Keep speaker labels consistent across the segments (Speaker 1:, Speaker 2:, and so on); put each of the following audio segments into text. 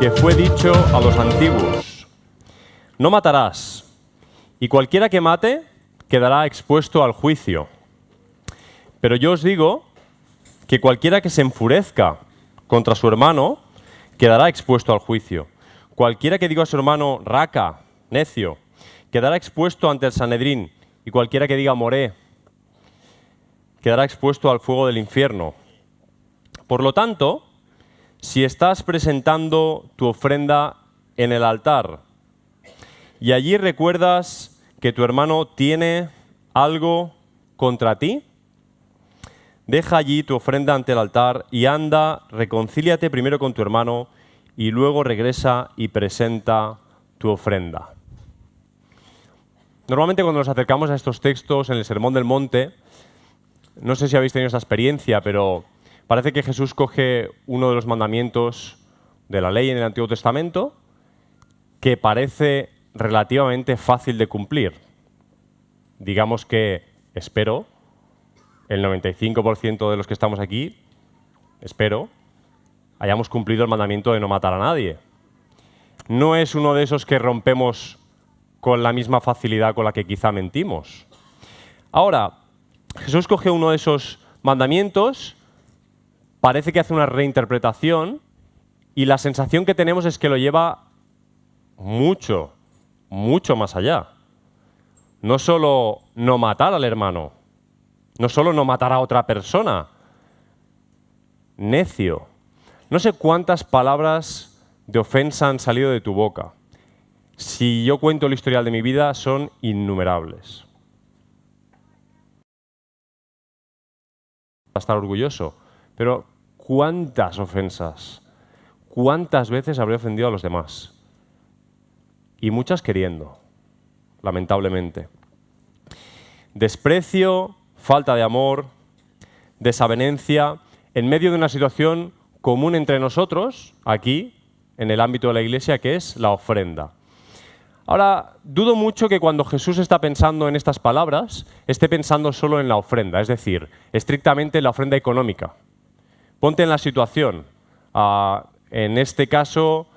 Speaker 1: que fue dicho a los antiguos: no matarás, y cualquiera que mate quedará expuesto al juicio. Pero yo os digo que cualquiera que se enfurezca contra su hermano quedará expuesto al juicio. Cualquiera que diga a su hermano raca, necio, quedará expuesto ante el Sanedrín, y cualquiera que diga moré quedará expuesto al fuego del infierno. Por lo tanto, si estás presentando tu ofrenda en el altar y allí recuerdas que tu hermano tiene algo contra ti, deja allí tu ofrenda ante el altar y anda, reconcíliate primero con tu hermano y luego regresa y presenta tu ofrenda. Normalmente cuando nos acercamos a estos textos en el Sermón del Monte, no sé si habéis tenido esta experiencia, pero parece que Jesús coge uno de los mandamientos de la ley en el Antiguo Testamento que parece relativamente fácil de cumplir. Digamos que, espero, el 95% de los que estamos aquí, espero, hayamos cumplido el mandamiento de no matar a nadie. No es uno de esos que rompemos con la misma facilidad con la que quizá mentimos. Ahora, Jesús coge uno de esos mandamientos, parece que hace una reinterpretación y la sensación que tenemos es que lo lleva mucho, mucho más allá. No solo no matar al hermano, no solo no matar a otra persona. Necio. No sé cuántas palabras de ofensa han salido de tu boca. Si yo cuento el historial de mi vida, son innumerables. A estar orgulloso, pero ¿cuántas ofensas? ¿Cuántas veces habré ofendido a los demás? Y muchas queriendo, lamentablemente. Desprecio, falta de amor, desavenencia, en medio de una situación común entre nosotros, aquí, en el ámbito de la Iglesia, que es la ofrenda. Ahora, dudo mucho que cuando Jesús está pensando en estas palabras, esté pensando solo en la ofrenda, es decir, estrictamente en la ofrenda económica. Ponte en la situación. En este caso,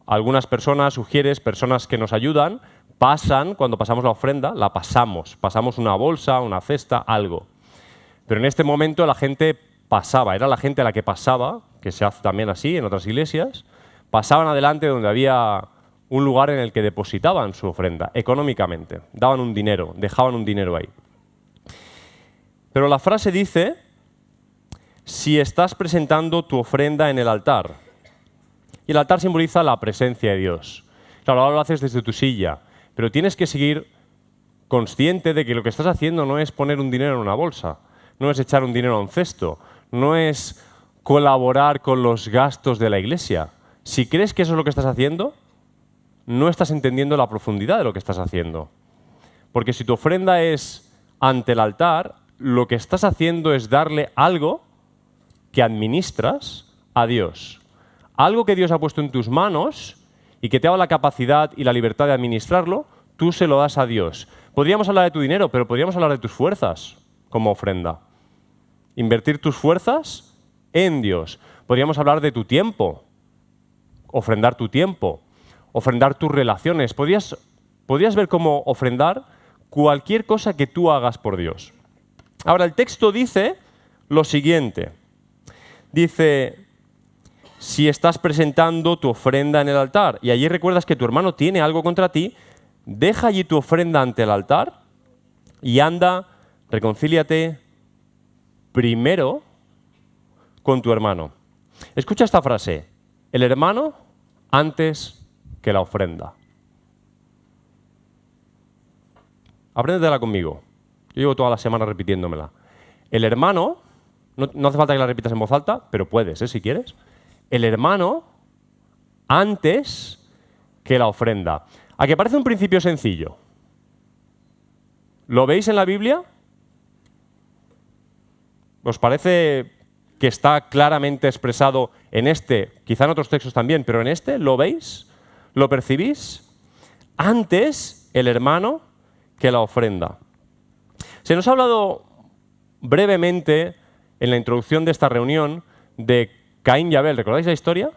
Speaker 1: algunas personas, personas que nos ayudan, pasan, cuando pasamos la ofrenda, la pasamos una bolsa, una cesta, algo. Pero en este momento la gente pasaba, era la gente a la que pasaba, que se hace también así en otras iglesias, pasaban adelante donde había un lugar en el que depositaban su ofrenda, económicamente. Daban un dinero, dejaban un dinero ahí. Pero la frase dice, si estás presentando tu ofrenda en el altar. Y el altar simboliza la presencia de Dios. Claro, ahora lo haces desde tu silla, pero tienes que seguir consciente de que lo que estás haciendo no es poner un dinero en una bolsa, no es echar un dinero a un cesto, no es colaborar con los gastos de la iglesia. Si crees que eso es lo que estás haciendo, no estás entendiendo la profundidad de lo que estás haciendo. Porque si tu ofrenda es ante el altar, lo que estás haciendo es darle algo que administras a Dios. Algo que Dios ha puesto en tus manos y que te ha dado la capacidad y la libertad de administrarlo, tú se lo das a Dios. Podríamos hablar de tu dinero, pero podríamos hablar de tus fuerzas como ofrenda. Invertir tus fuerzas en Dios. Podríamos hablar de tu tiempo, ofrendar tu tiempo, ofrendar tus relaciones. Podrías ver cómo ofrendar cualquier cosa que tú hagas por Dios. Ahora, el texto dice lo siguiente. Dice, si estás presentando tu ofrenda en el altar y allí recuerdas que tu hermano tiene algo contra ti, deja allí tu ofrenda ante el altar y anda, reconcíliate primero con tu hermano. Escucha esta frase, el hermano antes que la ofrenda. Apréndetela conmigo. Yo llevo toda la semana repitiéndomela. El hermano, no hace falta que la repitas en voz alta, pero puedes, si quieres. El hermano antes que la ofrenda. ¿A que parece un principio sencillo? ¿Lo veis en la Biblia? ¿Os parece que está claramente expresado en este, quizá en otros textos también, pero en este, ¿lo veis? ¿Lo percibís? Antes el hermano que la ofrenda. Se nos ha hablado brevemente en la introducción de esta reunión de Caín y Abel. ¿Recordáis la historia?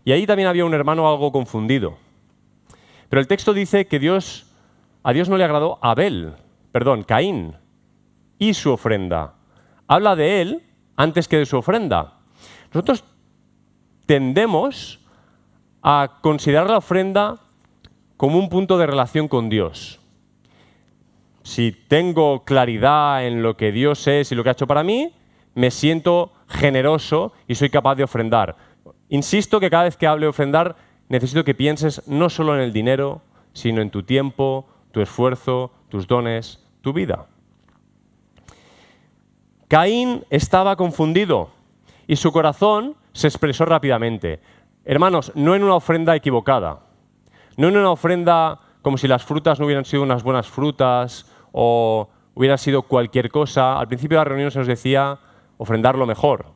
Speaker 1: Y ahí también había un hermano algo confundido. Pero el texto dice que a Dios no le agradó Caín y su ofrenda. Habla de él antes que de su ofrenda. Nosotros tendemos a considerar la ofrenda como un punto de relación con Dios. Si tengo claridad en lo que Dios es y lo que ha hecho para mí, me siento generoso y soy capaz de ofrendar. Insisto que cada vez que hable de ofrendar, necesito que pienses no solo en el dinero, sino en tu tiempo, tu esfuerzo, tus dones, tu vida. Caín estaba confundido y su corazón se expresó rápidamente. Hermanos, no en una ofrenda equivocada, no en una ofrenda como si las frutas no hubieran sido unas buenas frutas o hubiera sido cualquier cosa. Al principio de la reunión se nos decía ofrendar lo mejor.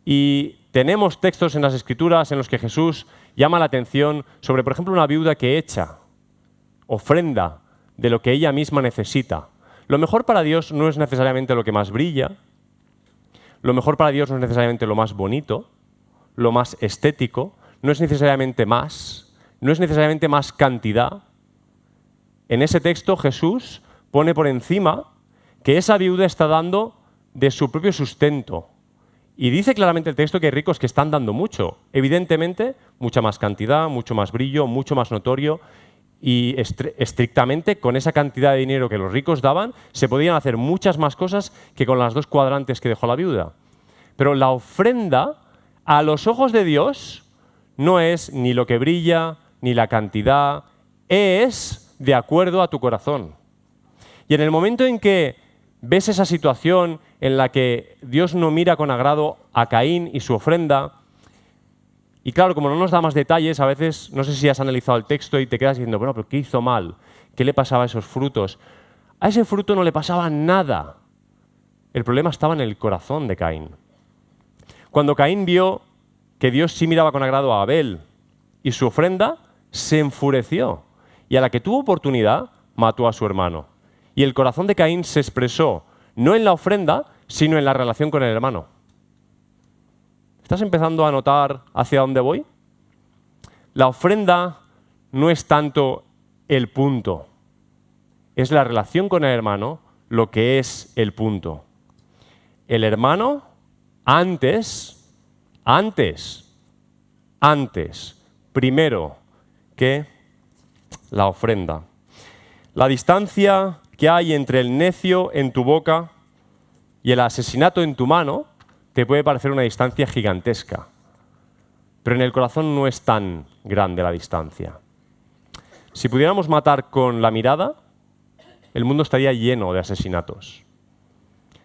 Speaker 1: Y tenemos textos en las Escrituras en los que Jesús llama la atención sobre, por ejemplo, una viuda que echa ofrenda de lo que ella misma necesita. Lo mejor para Dios no es necesariamente lo que más brilla, lo mejor para Dios no es necesariamente lo más bonito, lo más estético, no es necesariamente más cantidad. En ese texto Jesús pone por encima que esa viuda está dando de su propio sustento. Y dice claramente el texto que hay ricos que están dando mucho. Evidentemente, mucha más cantidad, mucho más brillo, mucho más notorio. Y estrictamente, con esa cantidad de dinero que los ricos daban, se podían hacer muchas más cosas que con las 2 cuadrantes que dejó la viuda. Pero la ofrenda, a los ojos de Dios, no es ni lo que brilla, ni la cantidad, es de acuerdo a tu corazón. Y en el momento en que ves esa situación en la que Dios no mira con agrado a Caín y su ofrenda, y claro, como no nos da más detalles, a veces, no sé si has analizado el texto y te quedas diciendo, bueno, pero ¿qué hizo mal? ¿Qué le pasaba a esos frutos? A ese fruto no le pasaba nada. El problema estaba en el corazón de Caín. Cuando Caín vio que Dios sí miraba con agrado a Abel y su ofrenda, se enfureció. Y a la que tuvo oportunidad, mató a su hermano. Y el corazón de Caín se expresó no en la ofrenda, sino en la relación con el hermano. ¿Estás empezando a notar hacia dónde voy? La ofrenda no es tanto el punto, es la relación con el hermano lo que es el punto. El hermano primero que la ofrenda. La distancia que hay entre el necio en tu boca y el asesinato en tu mano te puede parecer una distancia gigantesca, pero en el corazón no es tan grande la distancia. Si pudiéramos matar con la mirada, el mundo estaría lleno de asesinatos.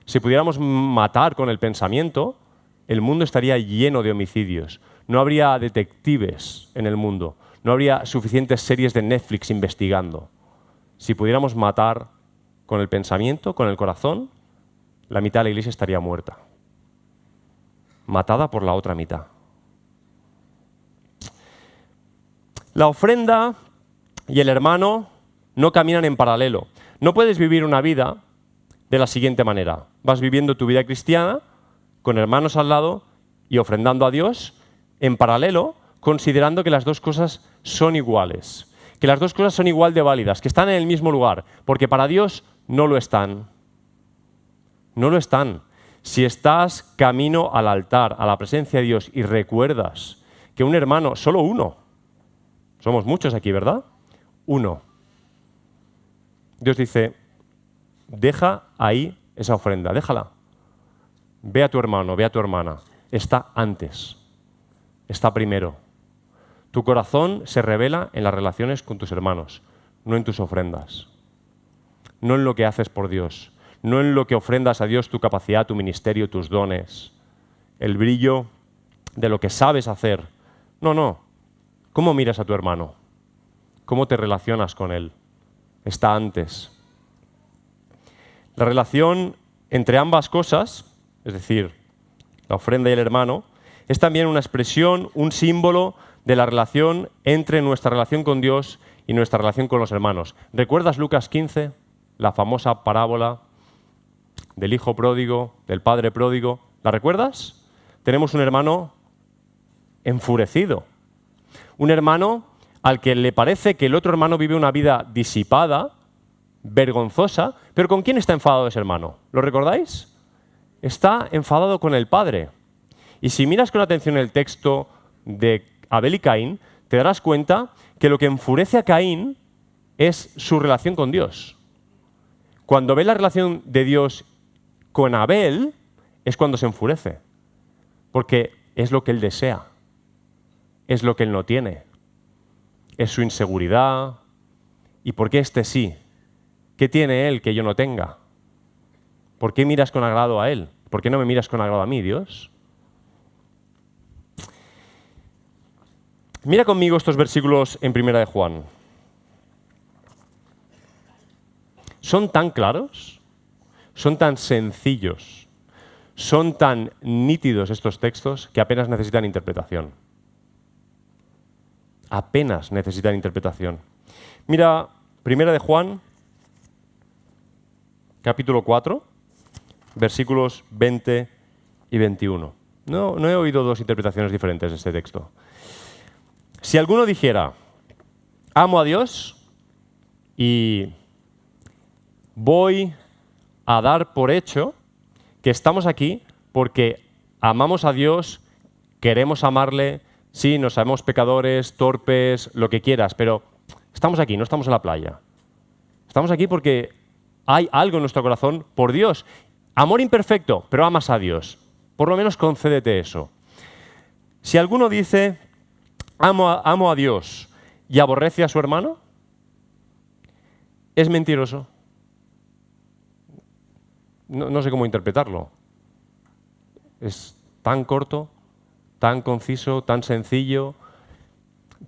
Speaker 1: Si pudiéramos matar con el pensamiento, el mundo estaría lleno de homicidios. No habría detectives en el mundo, no habría suficientes series de Netflix investigando. Si pudiéramos matar con el pensamiento, con el corazón, la mitad de la iglesia estaría muerta, matada por la otra mitad. La ofrenda y el hermano no caminan en paralelo. No puedes vivir una vida de la siguiente manera. Vas viviendo tu vida cristiana con hermanos al lado y ofrendando a Dios en paralelo, considerando que las dos cosas son iguales, que las dos cosas son igual de válidas, que están en el mismo lugar, porque para Dios no lo están. No lo están. Si estás camino al altar, a la presencia de Dios, y recuerdas que un hermano, solo uno, somos muchos aquí, ¿verdad? Uno. Dios dice, deja ahí esa ofrenda, déjala. Ve a tu hermano, ve a tu hermana. Está antes, está primero. Tu corazón se revela en las relaciones con tus hermanos, no en tus ofrendas, no en lo que haces por Dios, no en lo que ofrendas a Dios tu capacidad, tu ministerio, tus dones, el brillo de lo que sabes hacer. No. ¿Cómo miras a tu hermano? ¿Cómo te relacionas con él? Está antes. La relación entre ambas cosas, es decir, la ofrenda y el hermano, es también una expresión, un símbolo de la relación entre nuestra relación con Dios y nuestra relación con los hermanos. ¿Recuerdas Lucas 15? La famosa parábola del hijo pródigo, del padre pródigo. ¿La recuerdas? Tenemos un hermano enfurecido, Un hermano al que le parece que el otro hermano vive una vida disipada, vergonzosa, pero ¿con quién está enfadado ese hermano? ¿Lo recordáis? Está enfadado con el padre. Y si miras con atención el texto de Abel y Caín, te darás cuenta que lo que enfurece a Caín es su relación con Dios. Cuando ve la relación de Dios con Abel, es cuando se enfurece. Porque es lo que él desea. Es lo que él no tiene. Es su inseguridad. ¿Y por qué este sí? ¿Qué tiene él que yo no tenga? ¿Por qué miras con agrado a él? ¿Por qué no me miras con agrado a mí, Dios? Mira conmigo estos versículos en Primera de Juan. Son tan claros, son tan sencillos, son tan nítidos estos textos que apenas necesitan interpretación. Apenas necesitan interpretación. Mira, Primera de Juan, capítulo 4, versículos 20 y 21. No he oído dos interpretaciones diferentes de este texto. Si alguno dijera, amo a Dios y voy a dar por hecho que estamos aquí porque amamos a Dios, queremos amarle, sí, nos sabemos pecadores, torpes, lo que quieras, pero estamos aquí, no estamos en la playa. Estamos aquí porque hay algo en nuestro corazón por Dios. Amor imperfecto, pero amas a Dios. Por lo menos concédete eso. Si alguno dice, amo a Dios y aborrece a su hermano, es mentiroso. No sé cómo interpretarlo. Es tan corto, tan conciso, tan sencillo.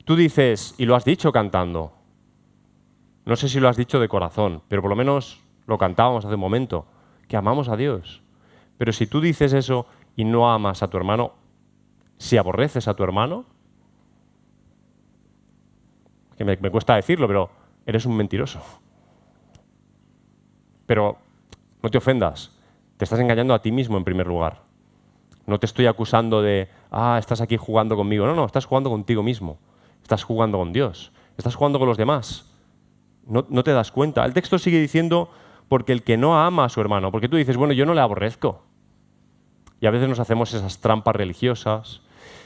Speaker 1: Tú dices, y lo has dicho cantando. No sé si lo has dicho de corazón, pero por lo menos lo cantábamos hace un momento, que amamos a Dios. Pero si tú dices eso y no amas a tu hermano, si aborreces a tu hermano, que me cuesta decirlo, pero eres un mentiroso. Pero no te ofendas, te estás engañando a ti mismo en primer lugar. No te estoy acusando de, estás aquí jugando conmigo. No, estás jugando contigo mismo. Estás jugando con Dios. Estás jugando con los demás. No te das cuenta. El texto sigue diciendo, porque el que no ama a su hermano, porque tú dices, bueno, yo no le aborrezco. Y a veces nos hacemos esas trampas religiosas.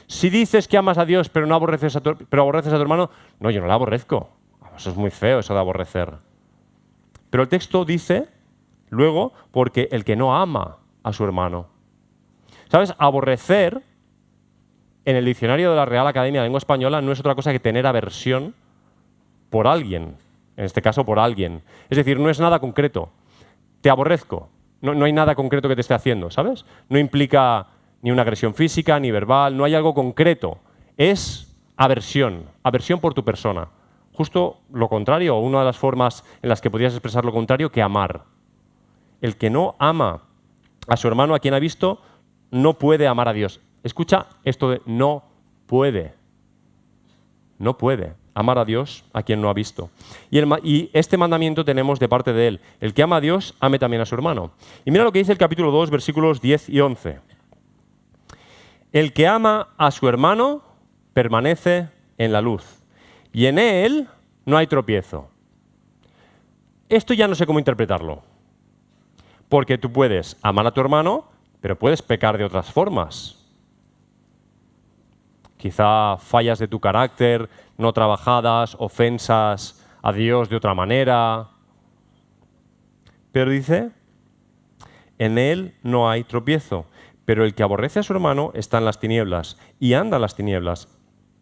Speaker 1: Si dices que amas a Dios, pero aborreces a tu hermano, no, yo no le aborrezco. Eso es muy feo, eso de aborrecer. Pero el texto dice, luego, porque el que no ama a su hermano. ¿Sabes? Aborrecer, en el diccionario de la Real Academia de Lengua Española, no es otra cosa que tener aversión por alguien. En este caso, por alguien. Es decir, no es nada concreto. Te aborrezco. No hay nada concreto que te esté haciendo, ¿sabes? No implica ni una agresión física, ni verbal, no hay algo concreto. Es aversión, aversión por tu persona. Justo lo contrario, o una de las formas en las que podrías expresar lo contrario, que amar. El que no ama a su hermano, a quien ha visto, no puede amar a Dios. Escucha esto de no puede. No puede amar a Dios a quien no ha visto. Y este mandamiento tenemos de parte de Él. El que ama a Dios, ame también a su hermano. Y mira lo que dice el capítulo 2, versículos 10 y 11. El que ama a su hermano permanece en la luz, y en él no hay tropiezo. Esto ya no sé cómo interpretarlo. Porque tú puedes amar a tu hermano, pero puedes pecar de otras formas. Quizá fallas de tu carácter no trabajadas, ofensas a Dios de otra manera. Pero dice, en él no hay tropiezo. Pero el que aborrece a su hermano está en las tinieblas y anda en las tinieblas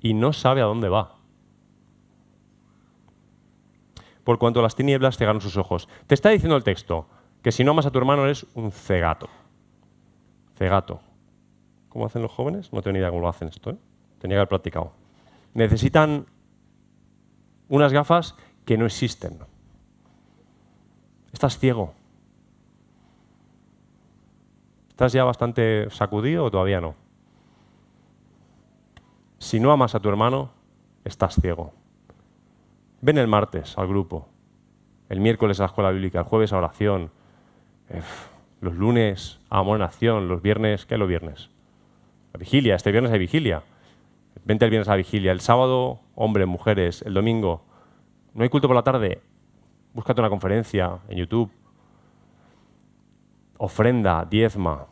Speaker 1: y no sabe a dónde va. Por cuanto las tinieblas cegaron sus ojos. Te está diciendo el texto que si no amas a tu hermano eres un cegato. Cegato. ¿Cómo hacen los jóvenes? No tengo ni idea cómo lo hacen esto, ¿eh? Tenía que haber practicado. Necesitan unas gafas que no existen. Estás ciego. ¿Estás ya bastante sacudido o todavía no? Si no amas a tu hermano, estás ciego. Ven el martes al grupo, el miércoles a la escuela bíblica, el jueves a oración, los lunes a Amor en Acción, los viernes, ¿qué es los viernes? La vigilia, este viernes hay vigilia. Vente el viernes a la vigilia. El sábado, hombres, mujeres. El domingo, no hay culto por la tarde. Búscate una conferencia en YouTube. Ofrenda, diezma.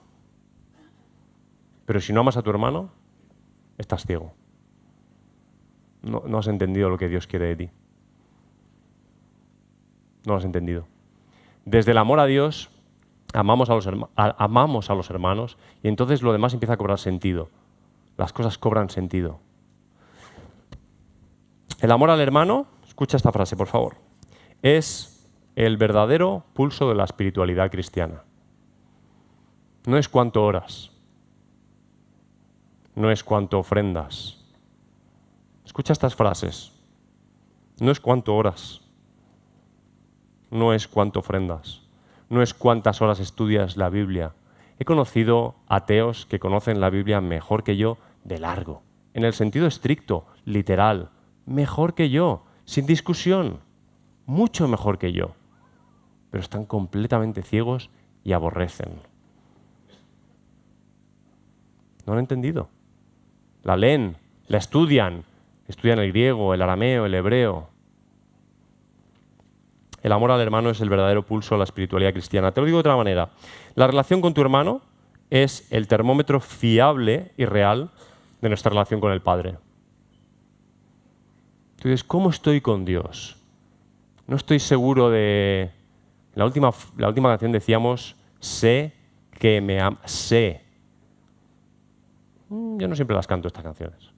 Speaker 1: Pero si no amas a tu hermano, estás ciego. No has entendido lo que Dios quiere de ti. No lo has entendido. Desde el amor a Dios, amamos a los hermanos y entonces lo demás empieza a cobrar sentido. Las cosas cobran sentido. El amor al hermano, escucha esta frase, por favor, es el verdadero pulso de la espiritualidad cristiana. No es cuánto oras, no es cuánto ofrendas. Escucha estas frases. No es cuánto oras, no es cuánto ofrendas, no es cuántas horas estudias la Biblia. He conocido ateos que conocen la Biblia mejor que yo de largo, en el sentido estricto, literal, mejor que yo, sin discusión, mucho mejor que yo, pero están completamente ciegos y aborrecen. No lo han entendido. La leen, la estudian el griego, el arameo, el hebreo. El amor al hermano es el verdadero pulso de la espiritualidad cristiana. Te lo digo de otra manera. La relación con tu hermano es el termómetro fiable y real de nuestra relación con el Padre. Tú dices, ¿cómo estoy con Dios? No estoy seguro de... La última canción decíamos, sé que me ama. Sé. Yo no siempre las canto estas canciones.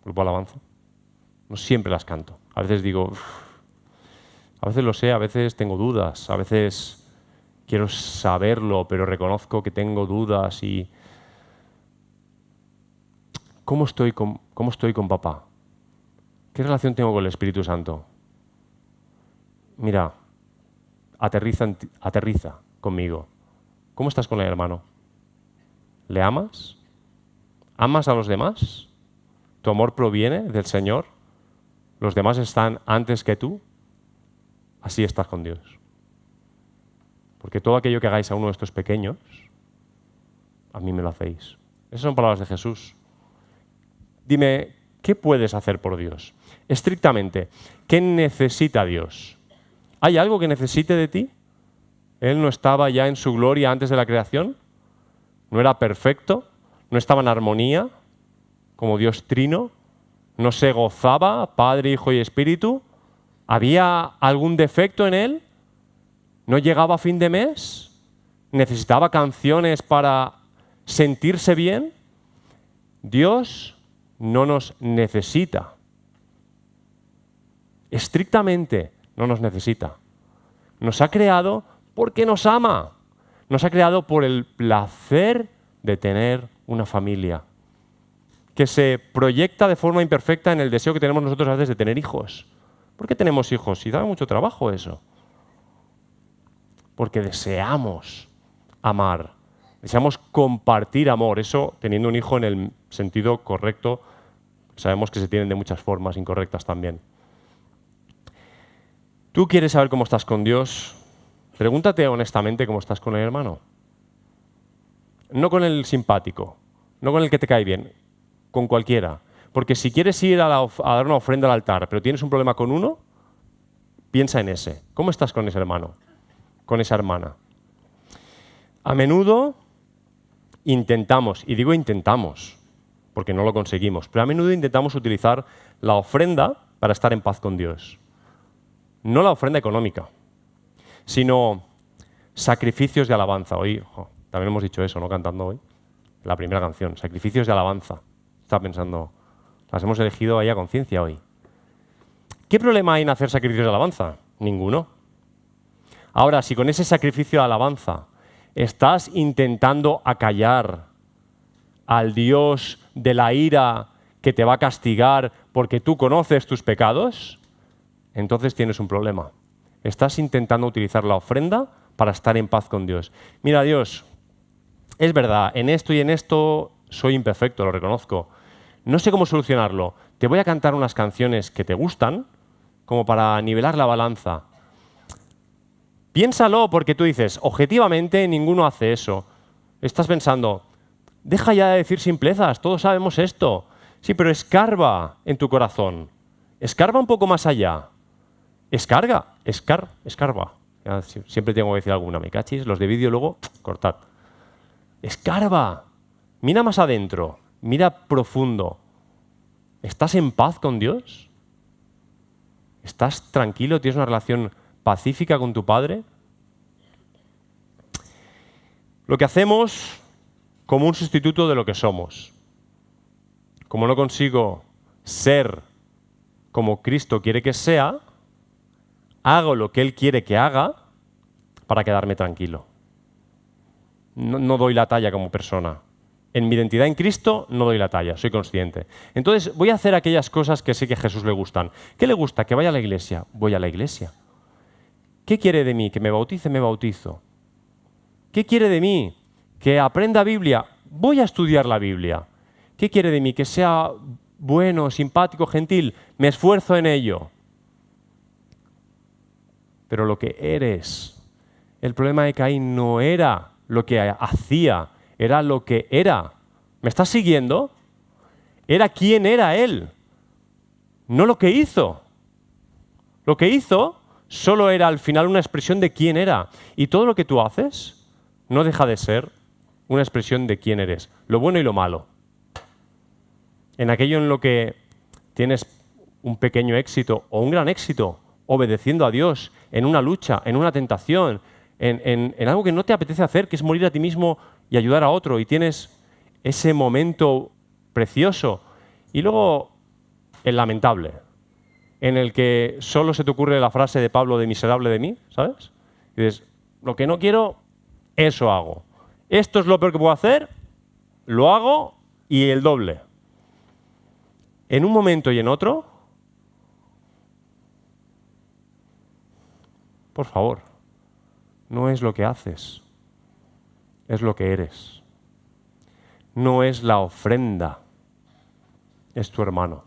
Speaker 1: Grupo Alabanza. No siempre las canto. A veces digo... A veces lo sé, a veces tengo dudas, a veces quiero saberlo, pero reconozco que tengo dudas y... ¿Cómo estoy con papá? ¿Qué relación tengo con el Espíritu Santo? Mira, aterriza conmigo. ¿Cómo estás con el hermano? ¿Le amas? ¿Amas a los demás? ¿Tu amor proviene del Señor? ¿Los demás están antes que tú? Así estás con Dios. Porque todo aquello que hagáis a uno de estos pequeños, a mí me lo hacéis. Esas son palabras de Jesús. Dime, ¿qué puedes hacer por Dios? Estrictamente, ¿qué necesita Dios? ¿Hay algo que necesite de ti? ¿Él no estaba ya en su gloria antes de la creación? ¿No era perfecto? ¿No estaba en armonía como Dios trino? ¿No se gozaba Padre, Hijo y Espíritu? ¿Había algún defecto en él? ¿No llegaba a fin de mes? ¿Necesitaba canciones para sentirse bien? Dios no nos necesita. Estrictamente no nos necesita. Nos ha creado porque nos ama. Nos ha creado por el placer de tener una familia que se proyecta de forma imperfecta en el deseo que tenemos nosotros a veces de tener hijos. ¿Por qué tenemos hijos? Y da mucho trabajo eso. Porque deseamos amar, deseamos compartir amor. Eso teniendo un hijo en el sentido correcto, sabemos que se tienen de muchas formas incorrectas también. ¿Tú quieres saber cómo estás con Dios? Pregúntate honestamente cómo estás con el hermano. No con el simpático, no con el que te cae bien, con cualquiera. Porque si quieres ir a dar una ofrenda al altar, pero tienes un problema con uno, piensa en ese. ¿Cómo estás con ese hermano? Con esa hermana. A menudo intentamos, y digo intentamos, porque no lo conseguimos, pero a menudo intentamos utilizar la ofrenda para estar en paz con Dios. No la ofrenda económica, sino sacrificios de alabanza. Hoy también hemos dicho eso, ¿no? Cantando hoy la primera canción, sacrificios de alabanza. Estaba pensando... Las hemos elegido ahí a conciencia hoy. ¿Qué problema hay en hacer sacrificios de alabanza? Ninguno. Ahora, si con ese sacrificio de alabanza estás intentando acallar al Dios de la ira que te va a castigar porque tú conoces tus pecados, entonces tienes un problema. Estás intentando utilizar la ofrenda para estar en paz con Dios. Mira, Dios, es verdad, en esto y en esto soy imperfecto, lo reconozco. No sé cómo solucionarlo. Te voy a cantar unas canciones que te gustan, como para nivelar la balanza. Piénsalo, porque tú dices, objetivamente ninguno hace eso. Estás pensando, deja ya de decir simplezas, todos sabemos esto. Sí, pero escarba en tu corazón. Escarba un poco más allá. Escarba. Ya, siempre tengo que decir alguna, me cachis. Los de vídeo luego, cortad. Escarba. Mira más adentro. Mira profundo. ¿Estás en paz con Dios? ¿Estás tranquilo? ¿Tienes una relación pacífica con tu Padre? Lo que hacemos como un sustituto de lo que somos. Como no consigo ser como Cristo quiere que sea, hago lo que Él quiere que haga para quedarme tranquilo. No doy la talla como persona. En mi identidad en Cristo no doy la talla, soy consciente. Entonces voy a hacer aquellas cosas que sé que a Jesús le gustan. ¿Qué le gusta? Que vaya a la iglesia. Voy a la iglesia. ¿Qué quiere de mí? Que me bautice, me bautizo. ¿Qué quiere de mí? Que aprenda Biblia. Voy a estudiar la Biblia. ¿Qué quiere de mí? Que sea bueno, simpático, gentil. Me esfuerzo en ello. Pero lo que eres, el problema de Caín no era lo que hacía, era lo que era. ¿Me estás siguiendo? Era quién era él, no lo que hizo. Lo que hizo solo era al final una expresión de quién era. Y todo lo que tú haces no deja de ser una expresión de quién eres, lo bueno y lo malo. En aquello en lo que tienes un pequeño éxito o un gran éxito, obedeciendo a Dios, en una lucha, en una tentación, en algo que no te apetece hacer, que es morir a ti mismo y ayudar a otro, y tienes ese momento precioso. Y luego el lamentable, en el que solo se te ocurre la frase de Pablo de miserable de mí, ¿sabes? Y dices, lo que no quiero, eso hago. Esto es lo peor que puedo hacer, lo hago y el doble. En un momento y en otro, por favor, no es lo que haces, es lo que eres. No es la ofrenda, es tu hermano.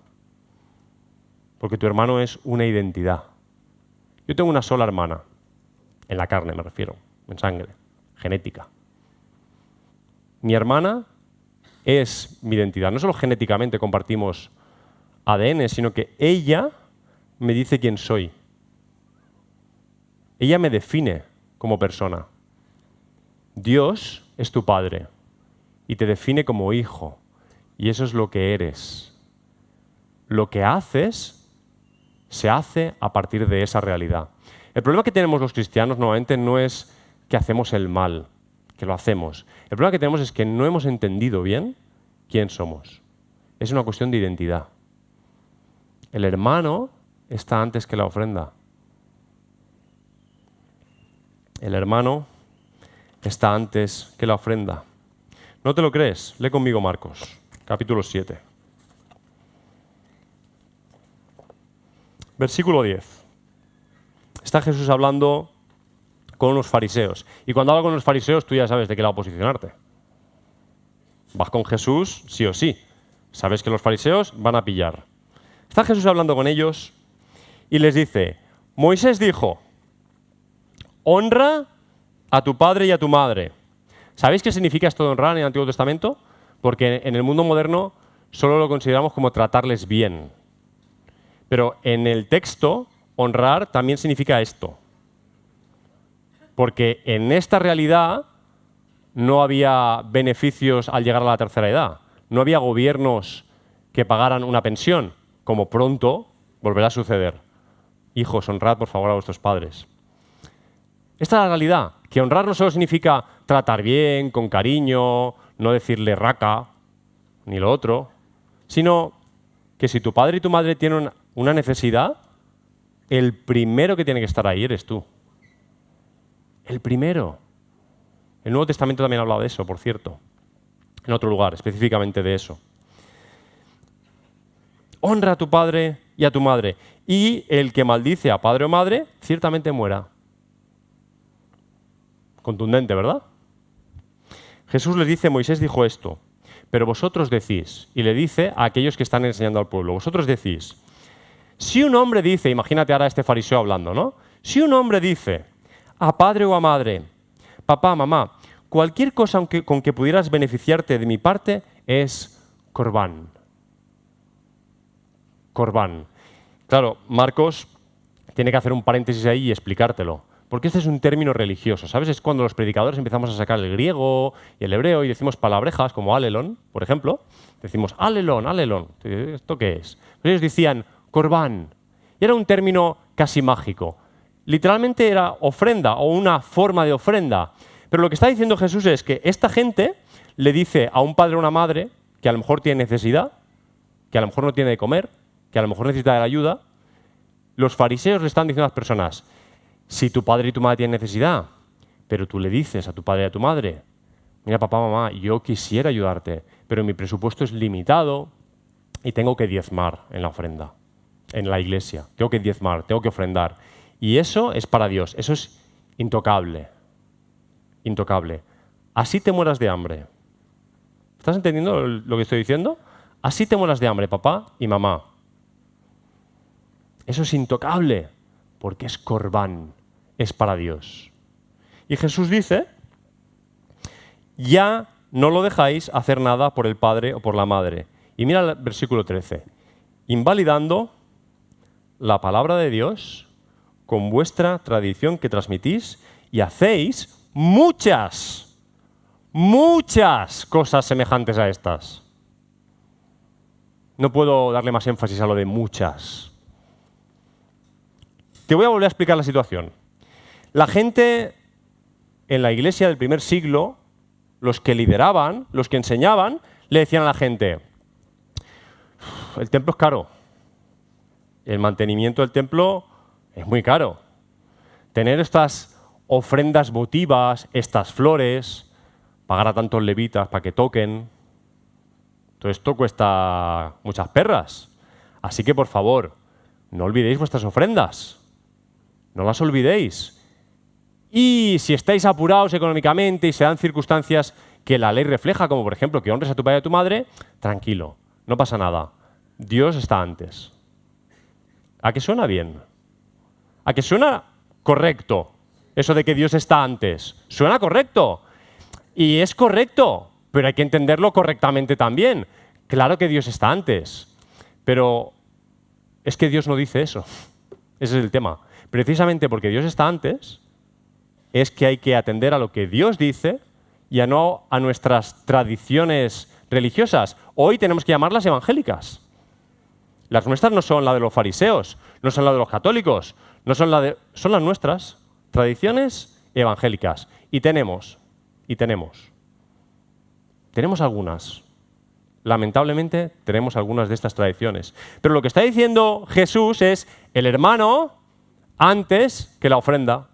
Speaker 1: Porque tu hermano es una identidad. Yo tengo una sola hermana, en la carne me refiero, en sangre, genética. Mi hermana es mi identidad. No solo genéticamente compartimos ADN, sino que ella me dice quién soy. Ella me define como persona. Dios es tu padre y te define como hijo. Y eso es lo que eres. Lo que haces se hace a partir de esa realidad. El problema que tenemos los cristianos normalmente no es que hacemos el mal, que lo hacemos. El problema que tenemos es que no hemos entendido bien quién somos. Es una cuestión de identidad. El hermano está antes que la ofrenda. El hermano está antes que la ofrenda. ¿No te lo crees? Lee conmigo Marcos, capítulo 7. Versículo 10. Está Jesús hablando con unos fariseos. Y cuando habla con los fariseos, tú ya sabes de qué lado posicionarte. Vas con Jesús, sí o sí. Sabes que los fariseos van a pillar. Está Jesús hablando con ellos y les dice, Moisés dijo, honra a tu padre y a tu madre. ¿Sabéis qué significa esto de honrar en el Antiguo Testamento? Porque en el mundo moderno solo lo consideramos como tratarles bien. Pero en el texto, honrar también significa esto. Porque en esta realidad no había beneficios al llegar a la tercera edad. No había gobiernos que pagaran una pensión, como pronto volverá a suceder. Hijos, honrad por favor a vuestros padres. Esta es la realidad, que honrar no solo significa tratar bien, con cariño, no decirle raca, ni lo otro, sino que si tu padre y tu madre tienen una necesidad, el primero que tiene que estar ahí eres tú. El primero. El Nuevo Testamento también habla de eso, por cierto, en otro lugar, específicamente de eso. Honra a tu padre y a tu madre, y el que maldice a padre o madre, ciertamente muera. Contundente, ¿verdad? Jesús les dice, Moisés dijo esto, pero vosotros decís, y le dice a aquellos que están enseñando al pueblo, vosotros decís, si un hombre dice, imagínate ahora a este fariseo hablando, ¿no? Si un hombre dice a padre o a madre, papá, mamá, cualquier cosa con que pudieras beneficiarte de mi parte es corbán. Corbán. Claro, Marcos tiene que hacer un paréntesis ahí y explicártelo. Porque este es un término religioso, ¿sabes? Es cuando los predicadores empezamos a sacar el griego y el hebreo y decimos palabrejas como alelon, por ejemplo. Decimos alelon, alelon. ¿Esto qué es? Pues ellos decían corbán. Y era un término casi mágico. Literalmente era ofrenda o una forma de ofrenda. Pero lo que está diciendo Jesús es que esta gente le dice a un padre o una madre que a lo mejor tiene necesidad, que a lo mejor no tiene de comer, que a lo mejor necesita de la ayuda. Los fariseos le están diciendo a las personas: si tu padre y tu madre tienen necesidad, pero tú le dices a tu padre y a tu madre: mira, papá, mamá, yo quisiera ayudarte, pero mi presupuesto es limitado y tengo que diezmar en la ofrenda, en la iglesia. Tengo que diezmar, tengo que ofrendar. Y eso es para Dios, eso es intocable. Intocable. Así te mueras de hambre. ¿Estás entendiendo lo que estoy diciendo? Así te mueras de hambre, papá y mamá. Eso es intocable, porque es corbán, es para Dios. Y Jesús dice: ya no lo dejáis hacer nada por el padre o por la madre. Y mira el versículo 13. Invalidando la palabra de Dios con vuestra tradición que transmitís y hacéis muchas cosas semejantes a estas. No puedo darle más énfasis a lo de muchas. Te voy a volver a explicar la situación. La gente en la iglesia del primer siglo, los que lideraban, los que enseñaban, le decían a la gente: el templo es caro, el mantenimiento del templo es muy caro. Tener estas ofrendas votivas, estas flores, pagar a tantos levitas para que toquen, todo esto cuesta muchas perras. Así que, por favor, no olvidéis vuestras ofrendas. No las olvidéis. Y si estáis apurados económicamente y se dan circunstancias que la ley refleja, como por ejemplo que honres a tu padre y a tu madre, tranquilo, no pasa nada. Dios está antes. ¿A qué suena bien? ¿A qué suena correcto eso de que Dios está antes? Suena correcto. Y es correcto, pero hay que entenderlo correctamente también. Claro que Dios está antes, pero es que Dios no dice eso. Ese es el tema. Precisamente porque Dios está antes, es que hay que atender a lo que Dios dice y no a nuestras tradiciones religiosas. Hoy tenemos que llamarlas evangélicas. Las nuestras no son las de los fariseos, no son las de los católicos, son las nuestras tradiciones evangélicas. Y tenemos algunas. Lamentablemente tenemos algunas de estas tradiciones. Pero lo que está diciendo Jesús es el hermano antes que la ofrenda.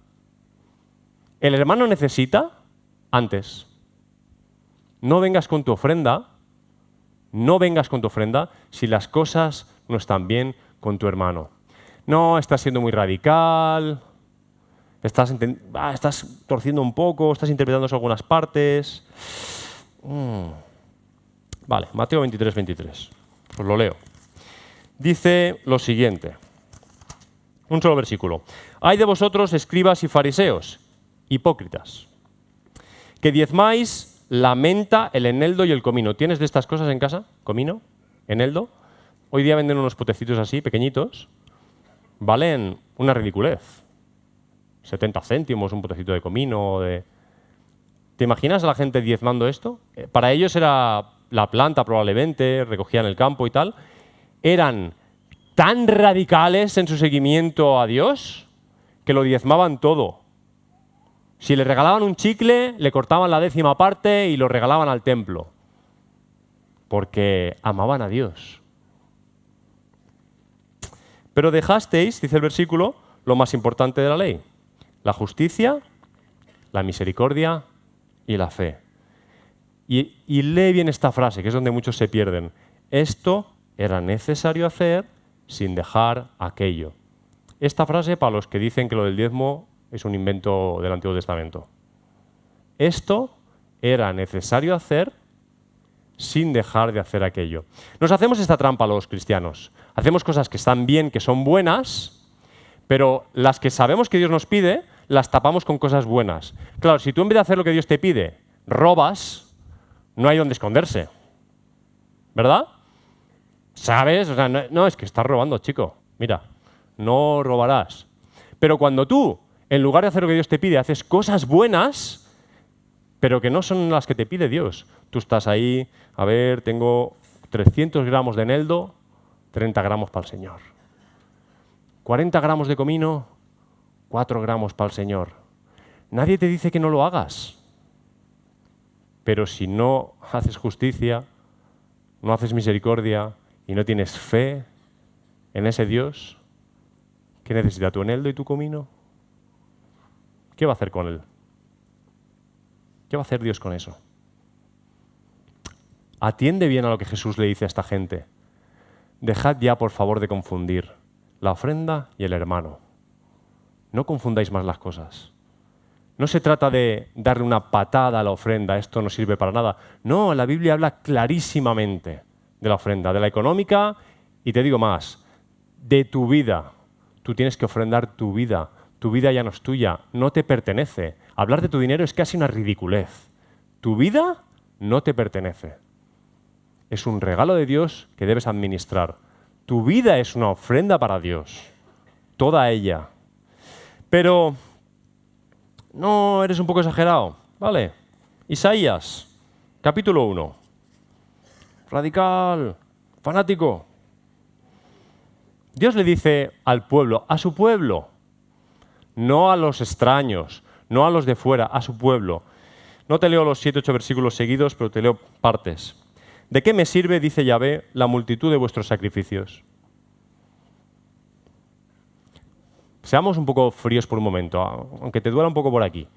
Speaker 1: El hermano necesita antes. No vengas con tu ofrenda si las cosas no están bien con tu hermano. No, estás siendo muy radical, estás torciendo un poco, estás interpretando algunas partes. Vale, Mateo 23, 23. Os lo leo. Dice lo siguiente. Un solo versículo. Hay de vosotros, escribas y fariseos, hipócritas, que diezmáis la menta, el eneldo y el comino. ¿Tienes de estas cosas en casa? ¿Comino? ¿Eneldo? Hoy día venden unos potecitos así, pequeñitos. Valen una ridiculez. 70 céntimos un potecito de comino. ¿Te imaginas a la gente diezmando esto? Para ellos era la planta probablemente, recogían el campo y tal. Eran tan radicales en su seguimiento a Dios que lo diezmaban todo. Si le regalaban un chicle, le cortaban la 10ª parte y lo regalaban al templo. Porque amaban a Dios. Pero dejasteis, dice el versículo, lo más importante de la ley: la justicia, la misericordia y la fe. Y lee bien esta frase, que es donde muchos se pierden. Esto era necesario hacer sin dejar aquello. Esta frase para los que dicen que lo del diezmo es un invento del Antiguo Testamento. Esto era necesario hacer sin dejar de hacer aquello. Nos hacemos esta trampa los cristianos. Hacemos cosas que están bien, que son buenas, pero las que sabemos que Dios nos pide, las tapamos con cosas buenas. Claro, si tú en vez de hacer lo que Dios te pide, robas, no hay donde esconderse. ¿Verdad? ¿Sabes? O sea, no, es que estás robando, chico. Mira, no robarás. Pero cuando tú, en lugar de hacer lo que Dios te pide, haces cosas buenas, pero que no son las que te pide Dios. Tú estás ahí, a ver, tengo 300 gramos de eneldo, 30 gramos para el Señor. 40 gramos de comino, 4 gramos para el Señor. Nadie te dice que no lo hagas. Pero si no haces justicia, no haces misericordia y no tienes fe en ese Dios, ¿qué necesita tu eneldo y tu comino? ¿Qué va a hacer con él? ¿Qué va a hacer Dios con eso? Atiende bien a lo que Jesús le dice a esta gente. Dejad ya, por favor, de confundir la ofrenda y el hermano. No confundáis más las cosas. No se trata de darle una patada a la ofrenda, esto no sirve para nada. No, la Biblia habla clarísimamente de la ofrenda, de la económica y te digo más, de tu vida. Tú tienes que ofrendar tu vida. Tu vida ya no es tuya, no te pertenece. Hablar de tu dinero es casi una ridiculez. Tu vida no te pertenece. Es un regalo de Dios que debes administrar. Tu vida es una ofrenda para Dios, toda ella. Pero no eres un poco exagerado, ¿vale? Isaías, capítulo 1. Radical, fanático. Dios le dice al pueblo, a su pueblo, no a los extraños, no a los de fuera, a su pueblo. No te leo los 7, 8 versículos seguidos, pero te leo partes. ¿De qué me sirve, dice Yahvé, la multitud de vuestros sacrificios? Seamos un poco fríos por un momento, aunque te duela un poco por aquí.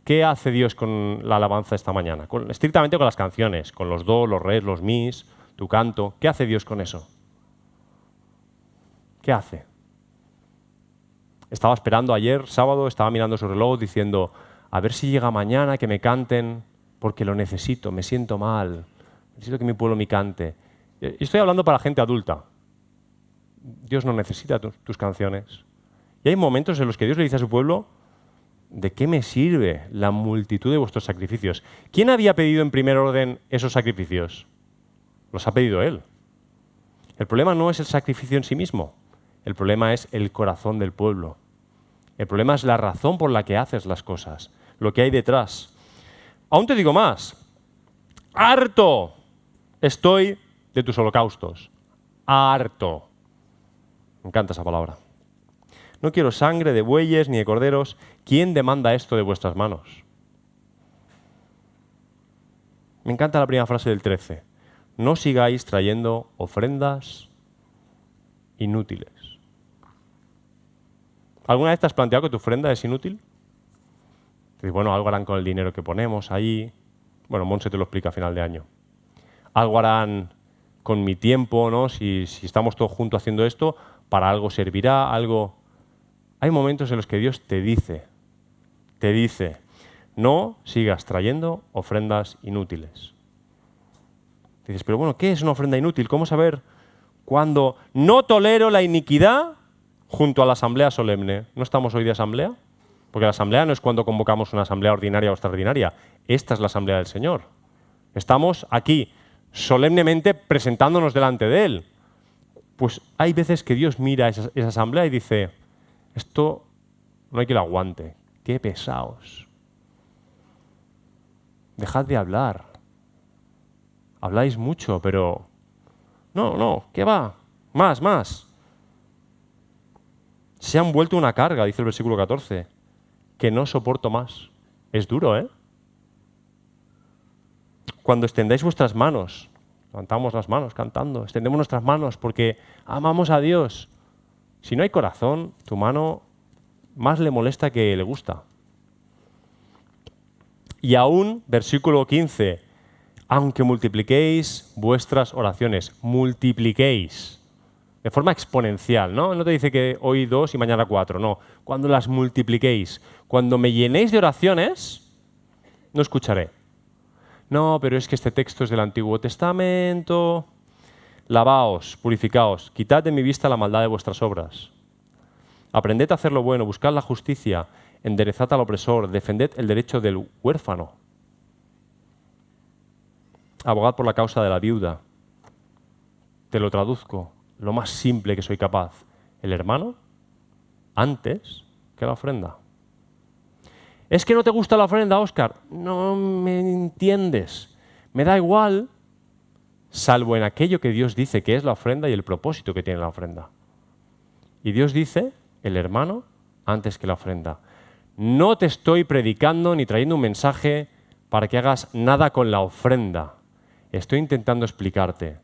Speaker 1: ¿Qué hace Dios con la alabanza esta mañana? Estrictamente con las canciones, con los do, los res, los mis, tu canto. ¿Qué hace Dios con eso? ¿Qué hace? Estaba esperando ayer, sábado, estaba mirando su reloj diciendo, a ver si llega mañana que me canten, porque lo necesito, me siento mal, necesito que mi pueblo me cante. Y estoy hablando para gente adulta. Dios no necesita tus canciones. Y hay momentos en los que Dios le dice a su pueblo, ¿de qué me sirve la multitud de vuestros sacrificios? ¿Quién había pedido en primer orden esos sacrificios? Los ha pedido Él. El problema no es el sacrificio en sí mismo. El problema es el corazón del pueblo. El problema es la razón por la que haces las cosas, lo que hay detrás. Aún te digo más. Harto estoy de tus holocaustos. Harto. Me encanta esa palabra. No quiero sangre de bueyes ni de corderos. ¿Quién demanda esto de vuestras manos? Me encanta la primera frase del 13. No sigáis trayendo ofrendas inútiles. ¿Alguna vez te has planteado que tu ofrenda es inútil? Te dices, bueno, algo harán con el dinero que ponemos ahí. Bueno, Monse te lo explica a final de año. Algo harán con mi tiempo, ¿no? Si estamos todos juntos haciendo esto, para algo servirá, algo... Hay momentos en los que Dios te dice, no sigas trayendo ofrendas inútiles. Dices, pero bueno, ¿qué es una ofrenda inútil? ¿Cómo saber cuándo no tolero la iniquidad junto a la asamblea solemne? ¿No estamos hoy de asamblea? Porque la asamblea no es cuando convocamos una asamblea ordinaria o extraordinaria. Esta es la asamblea del Señor. Estamos aquí, solemnemente presentándonos delante de Él. Pues hay veces que Dios mira esa asamblea y dice, esto no hay que lo aguante. ¡Qué pesaos! Dejad de hablar. Habláis mucho, pero... No, ¿qué va? Más. Se han vuelto una carga, dice el versículo 14, que no soporto más. Es duro, ¿eh? Cuando extendáis vuestras manos, levantamos las manos cantando, extendemos nuestras manos porque amamos a Dios. Si no hay corazón, tu mano más le molesta que le gusta. Y aún, versículo 15, aunque multipliquéis vuestras oraciones, multipliquéis, de forma exponencial, ¿no? No te dice que hoy 2 y mañana 4, no. Cuando las multipliquéis, cuando me llenéis de oraciones, no escucharé. No, pero es que este texto es del Antiguo Testamento. Lavaos, purificaos, quitad de mi vista la maldad de vuestras obras. Aprended a hacer lo bueno, buscad la justicia, enderezad al opresor, defended el derecho del huérfano. Abogad por la causa de la viuda. te lo traduzco lo más simple que soy capaz. El hermano antes que la ofrenda. ¿Es que no te gusta la ofrenda, Óscar? No me entiendes. Me da igual, salvo en aquello que Dios dice que es la ofrenda y el propósito que tiene la ofrenda. Y Dios dice, el hermano antes que la ofrenda. No te estoy predicando ni trayendo un mensaje para que hagas nada con la ofrenda. Estoy intentando explicarte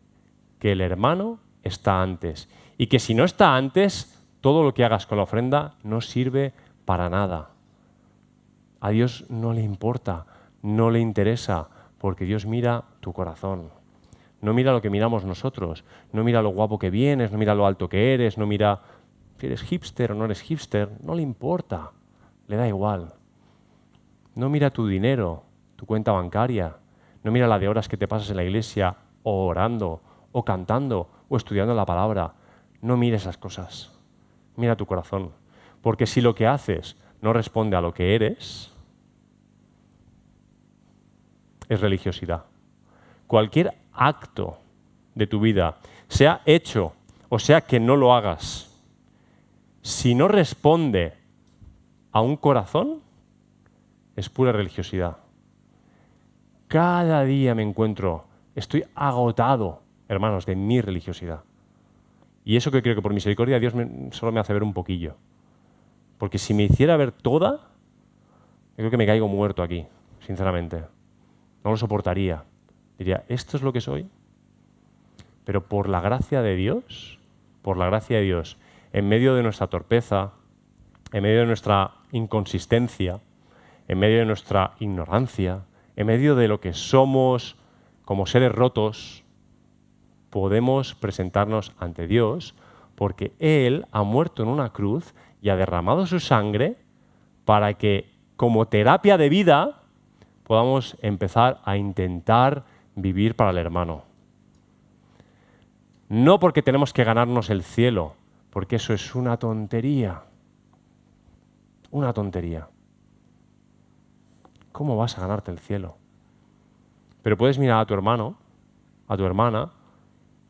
Speaker 1: que el hermano está antes y que si no está antes, todo lo que hagas con la ofrenda no sirve para nada. A Dios no le importa, no le interesa, porque Dios mira tu corazón. No mira lo que miramos nosotros, no mira lo guapo que vienes, no mira lo alto que eres, no mira si eres hipster o no eres hipster, no le importa, le da igual. No mira tu dinero, tu cuenta bancaria, no mira la de horas que te pasas en la iglesia o orando, o cantando, o estudiando la palabra. No mira esas cosas, mira tu corazón. Porque si lo que haces no responde a lo que eres, es religiosidad. Cualquier acto de tu vida, sea hecho o sea que no lo hagas, si no responde a un corazón, es pura religiosidad. Cada día me encuentro, estoy agotado, hermanos, de mi religiosidad. Y eso que creo que por misericordia Dios solo me hace ver un poquillo. Porque si me hiciera ver toda, yo creo que me caigo muerto aquí, sinceramente. No lo soportaría. Diría, ¿esto es lo que soy? Pero por la gracia de Dios, en medio de nuestra torpeza, en medio de nuestra inconsistencia, en medio de nuestra ignorancia, en medio de lo que somos como seres rotos, podemos presentarnos ante Dios porque Él ha muerto en una cruz y ha derramado su sangre para que, como terapia de vida, podamos empezar a intentar vivir para el hermano. No porque tenemos que ganarnos el cielo, porque eso es una tontería. Una tontería. ¿Cómo vas a ganarte el cielo? Pero puedes mirar a tu hermano, a tu hermana,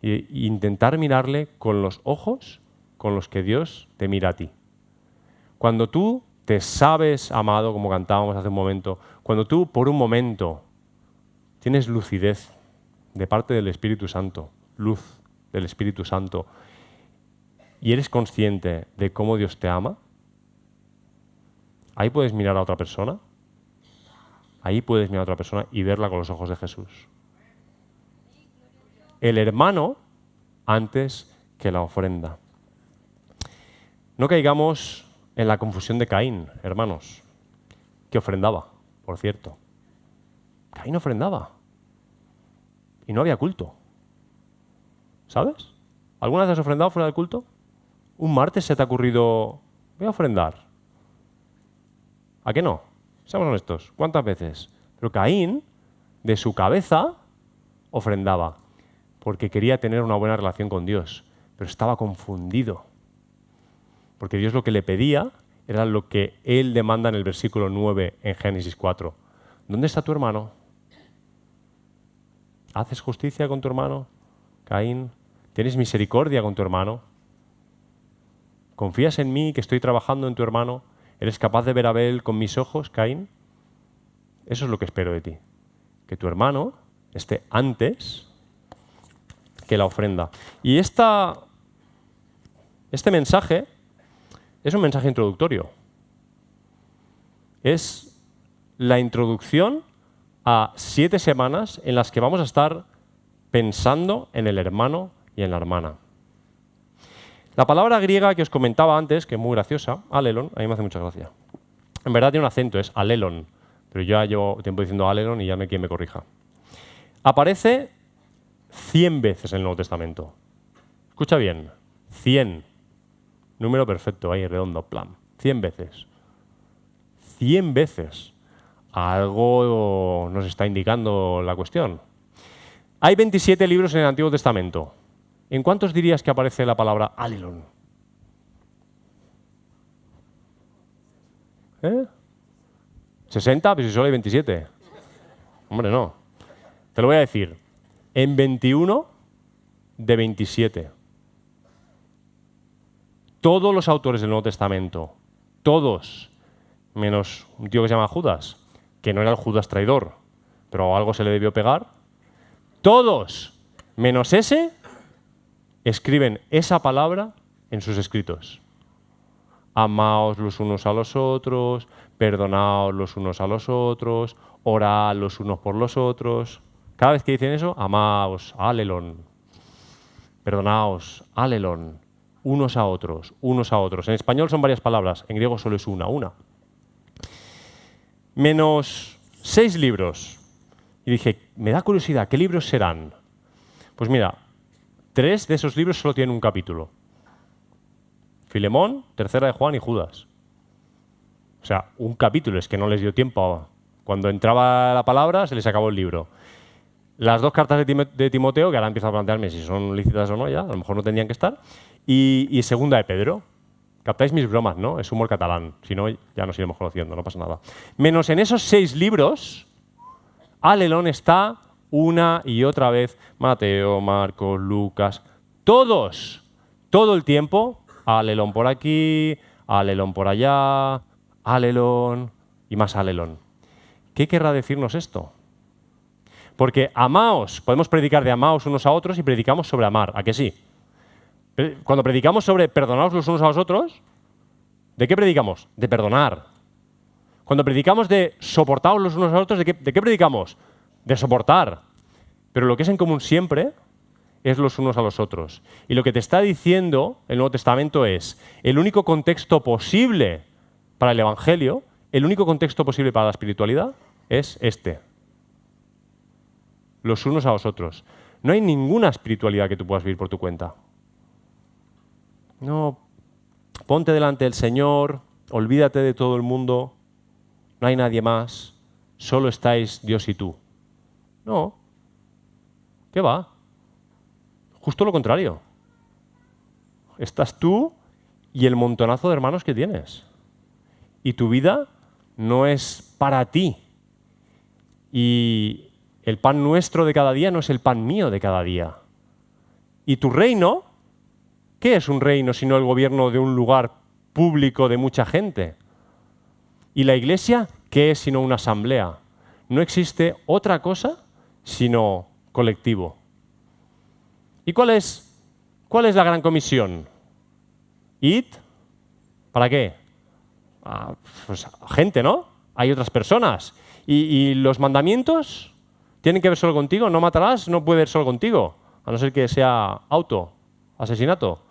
Speaker 1: e intentar mirarle con los ojos con los que Dios te mira a ti. Cuando tú te sabes amado, como cantábamos hace un momento, cuando tú por un momento tienes lucidez de parte del Espíritu Santo, luz del Espíritu Santo, y eres consciente de cómo Dios te ama, ahí puedes mirar a otra persona, y verla con los ojos de Jesús. El hermano antes que la ofrenda. No caigamos en la confusión de Caín, hermanos, que ofrendaba, por cierto. Caín ofrendaba. Y no había culto. ¿Sabes? ¿Alguna vez has ofrendado fuera del culto? ¿Un martes se te ha ocurrido, voy a ofrendar? ¿A qué no? Seamos honestos. ¿Cuántas veces? Pero Caín, de su cabeza, ofrendaba. Porque quería tener una buena relación con Dios. Pero estaba confundido. Porque Dios lo que le pedía era lo que Él demanda en el versículo 9 en Génesis 4. ¿Dónde está tu hermano? ¿Haces justicia con tu hermano, Caín? ¿Tienes misericordia con tu hermano? ¿Confías en mí que estoy trabajando en tu hermano? ¿Eres capaz de ver a Abel con mis ojos, Caín? Eso es lo que espero de ti. Que tu hermano esté antes que la ofrenda. Y este mensaje es un mensaje introductorio. Es la introducción a 7 semanas en las que vamos a estar pensando en el hermano y en la hermana. La palabra griega que os comentaba antes, que es muy graciosa, alelon, a mí me hace mucha gracia. En verdad tiene un acento, es alelon, pero yo ya llevo tiempo diciendo alelon y ya no hay quien me corrija. Aparece 100 veces en el Nuevo Testamento. Escucha bien, 100. Número perfecto, ahí redondo, plan. 100 veces. 100 veces. Algo nos está indicando la cuestión. Hay 27 libros en el Antiguo Testamento. ¿En cuántos dirías que aparece la palabra alelon? ¿60? Pues si solo hay 27. Hombre, no. Te lo voy a decir. En 21 de 27. Todos los autores del Nuevo Testamento, todos, menos un tío que se llama Judas, que no era el Judas traidor, pero algo se le debió pegar, todos, menos ese, escriben esa palabra en sus escritos. Amaos los unos a los otros, perdonaos los unos a los otros, orad los unos por los otros. Cada vez que dicen eso, amaos, alelón, perdonaos, alelón, unos a otros, unos a otros. En español son varias palabras, en griego solo es una. Menos 6 libros. Y dije, me da curiosidad, ¿qué libros serán? Pues mira, 3 de esos libros solo tienen un capítulo. Filemón, Tercera de Juan y Judas. O sea, un capítulo, es que no les dio tiempo. Cuando entraba la palabra, se les acabó el libro. Las 2 cartas de Timoteo, que ahora empiezo a plantearme si son lícitas o no ya, a lo mejor no tendrían que estar, y segunda de Pedro. Captáis mis bromas, ¿no? Es humor catalán, si no, ya nos iremos conociendo, no pasa nada. Menos en esos 6 libros, alelón está una y otra vez Mateo, Marcos, Lucas, todos, todo el tiempo, alelón por aquí, alelón por allá, alelón y más alelón. ¿Qué querrá decirnos esto? Porque amaos, podemos predicar de amaos unos a otros y predicamos sobre amar, ¿a que sí? Cuando predicamos sobre perdonaos los unos a los otros, ¿de qué predicamos? De perdonar. Cuando predicamos de soportaos los unos a los otros, ¿de qué predicamos? De soportar. Pero lo que es en común siempre es los unos a los otros. Y lo que te está diciendo el Nuevo Testamento es el único contexto posible para el Evangelio, el único contexto posible para la espiritualidad es este. Los unos a los otros. No hay ninguna espiritualidad que tú puedas vivir por tu cuenta. No, ponte delante del Señor, olvídate de todo el mundo, no hay nadie más, solo estáis Dios y tú. No, ¿qué va? Justo lo contrario. Estás tú y el montonazo de hermanos que tienes. Y tu vida no es para ti. Y el pan nuestro de cada día no es el pan mío de cada día. Y tu reino, ¿qué es un reino sino el gobierno de un lugar público de mucha gente? Y la iglesia, ¿qué es sino una asamblea? No existe otra cosa sino colectivo. ¿Y cuál es la gran comisión? ¿Id? ¿Para qué? Pues gente, ¿no? Hay otras personas. ¿Y los mandamientos tienen que ver solo contigo? No matarás, no puede ver solo contigo, a no ser que sea asesinato.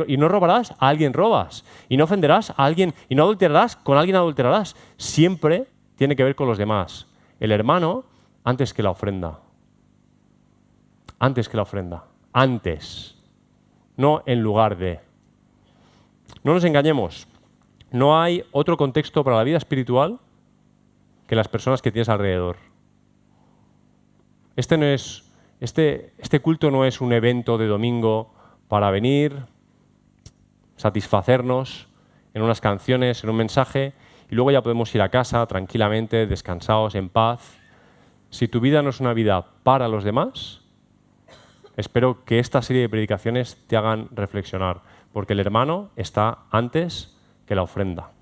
Speaker 1: Y no robarás, a alguien robas. Y no ofenderás a alguien, y no adulterarás, con alguien adulterarás. Siempre tiene que ver con los demás. El hermano antes que la ofrenda. Antes que la ofrenda. Antes. No en lugar de. No nos engañemos. No hay otro contexto para la vida espiritual que las personas que tienes alrededor. Este culto no es un evento de domingo para venir, satisfacernos en unas canciones, en un mensaje, y luego ya podemos ir a casa tranquilamente, descansados, en paz. Si tu vida no es una vida para los demás, espero que esta serie de predicaciones te hagan reflexionar, porque el hermano está antes que la ofrenda.